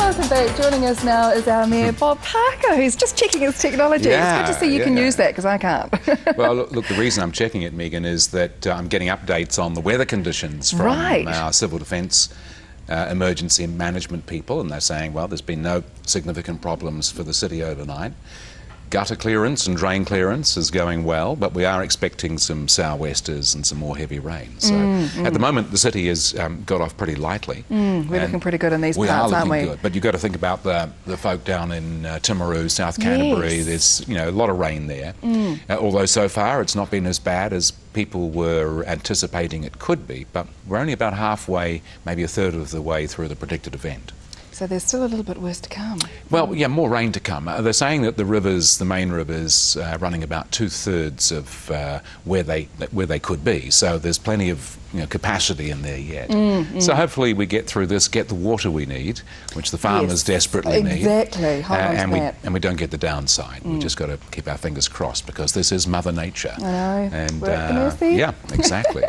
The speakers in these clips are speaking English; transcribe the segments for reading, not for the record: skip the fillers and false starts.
Welcome back. Joining us now is our Mayor, Bob Parker, who's just checking his technology. Yeah, it's good to see you can use that, because I can't. Well, look, the reason I'm checking it, Megan, is that I'm getting updates on the weather conditions from our Civil Defence emergency management people, and they're saying, well, there's been no significant problems for the city overnight. Gutter clearance and drain clearance is going well, but we are expecting some sou'westers and some more heavy rain. So at the moment, the city has got off pretty lightly. We're looking pretty good in these parts, aren't we? We are looking good, but you've got to think about the folk down in Timaru, South Canterbury. Yes. There's a lot of rain there. Although so far it's not been as bad as people were anticipating it could be, but we're only about halfway, maybe a third of the way through the predicted event. So there's still a little bit worse to come. Well, yeah, more rain to come. They're saying that the rivers, the main rivers, running about 2/3 of where they could be. So there's plenty of capacity in there yet. So hopefully we get through this, get the water we need, which the farmers desperately need. Exactly. Hold on to that. And we don't get the downside. We just got to keep our fingers crossed, because this is Mother Nature. I know. And mercy. yeah, exactly.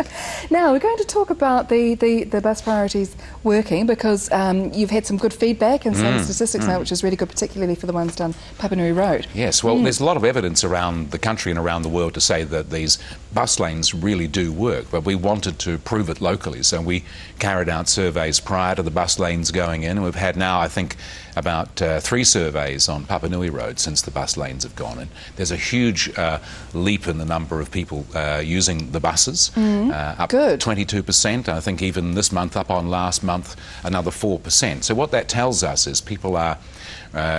Now we're going to talk about the bus priorities working, because you've had some good feedback and some statistics now, which is really good, particularly for the ones down Papanui Road. Yes, well, there's a lot of evidence around the country and around the world to say that these bus lanes really do work, but we wanted to prove it locally, so we carried out surveys prior to the bus lanes going in, and we've had now, I think, about 3 surveys on Papanui Road since the bus lanes have gone in. There's a huge leap in the number of people using the buses, up 22%. I think even this month, up on last month, another 4%. So what that tells us is people are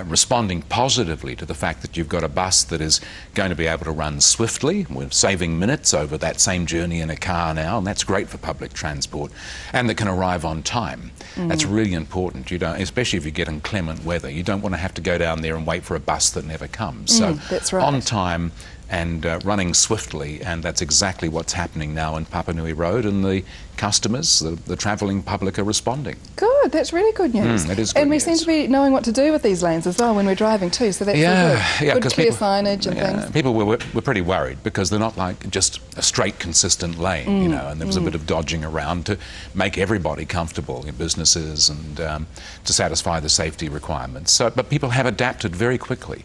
responding positively to the fact that you've got a bus that is going to be able to run swiftly. We're saving minutes over that same journey in a car now, and that's great for public transport, and that can arrive on time. That's really important. You don't, especially if you get inclement weather, you don't want to have to go down there and wait for a bus that never comes. So that's right. On time and running swiftly, and that's exactly what's happening now in Papanui Road, and the customers, the travelling public, are responding. Good, that's really good news. It is good and we news. seem to be knowing what to do with these lanes as well when we're driving too, so that's all good. Good clear signage and things. People were pretty worried, because they're not like just a straight, consistent lane, and there was a bit of dodging around to make everybody comfortable in businesses and to satisfy the safety requirements. So, but people have adapted very quickly.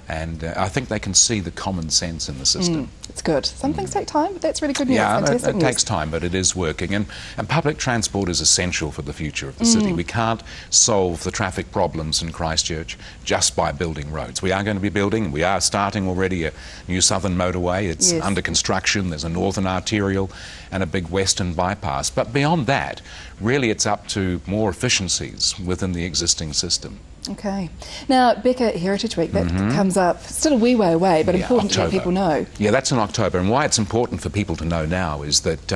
And I think they can see the common sense in the system. It's good. Some things take time, but that's really good news. Yeah, Fantastic it takes time, but it is working. And public transport is essential for the future of the city. We can't solve the traffic problems in Christchurch just by building roads. We are going to be building, we are starting already a new southern motorway. It's under construction. There's a northern arterial and a big western bypass. But beyond that, really it's up to more efficiencies within the existing system. Okay. Now, Becca Heritage Week, that comes up still a wee way away, but important to let people know. Yeah, that's in October, and why it's important for people to know now is that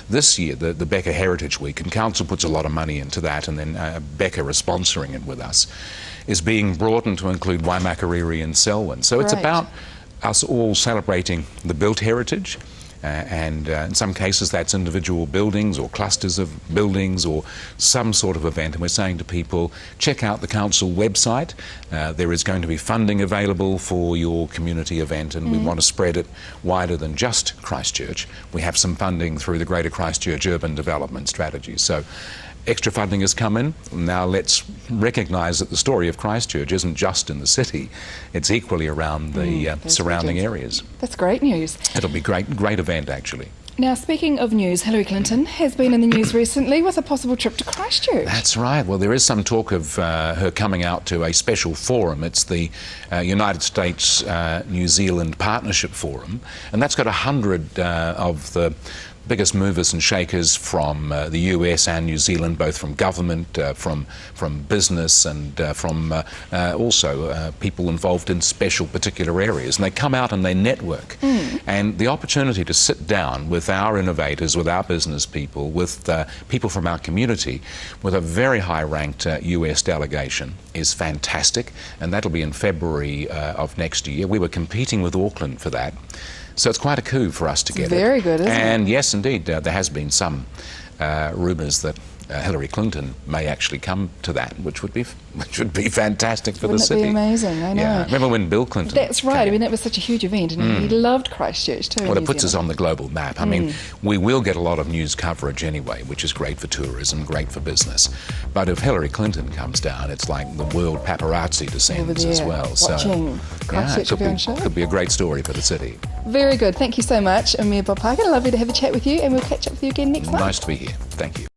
this year, the Becca Heritage Week, and Council puts a lot of money into that, and then Becca is sponsoring it with us, is being broadened to include Waimakariri and Selwyn. So it's about us all celebrating the built heritage, and in some cases that's individual buildings or clusters of buildings or some sort of event, and we're saying to people, check out the council website. There is going to be funding available for your community event, and we want to spread it wider than just Christchurch. We have some funding through the Greater Christchurch Urban Development Strategy. So extra funding has come in. Now let's recognise that the story of Christchurch isn't just in the city, it's equally around the surrounding areas. That's great news. It'll be great event, actually. Now, speaking of news, Hillary Clinton has been in the news recently with a possible trip to Christchurch. That's right. Well, there is some talk of her coming out to a special forum. It's the United States-New Zealand Partnership Forum, and that's got 100 of the biggest movers and shakers from the US and New Zealand, both from government, from business, and from also people involved in special particular areas. And they come out and they network. And the opportunity to sit down with our innovators, with our business people, with people from our community, with a very high-ranked US delegation is fantastic. And that'll be in February of next year. We were competing with Auckland for that. So it's quite a coup for us to get it. Very good, isn't it? And yes, indeed, there has been some rumours that Hillary Clinton may actually come to that, which would be fantastic for the city. Wouldn't it be amazing? I know. Yeah. Remember when Bill Clinton? That's right. came? I mean, that was such a huge event, and he loved Christchurch too. Well, it puts us on the global map. I mean, we will get a lot of news coverage anyway, which is great for tourism, great for business. But if Hillary Clinton comes down, it's like the world paparazzi descends as well. Watching Christchurch it on show. could be a great story for the city. Very good. Thank you so much, Amir Bob Parker. Lovely to have a chat with you, and we'll catch up with you again next month. Nice to be here. Thank you.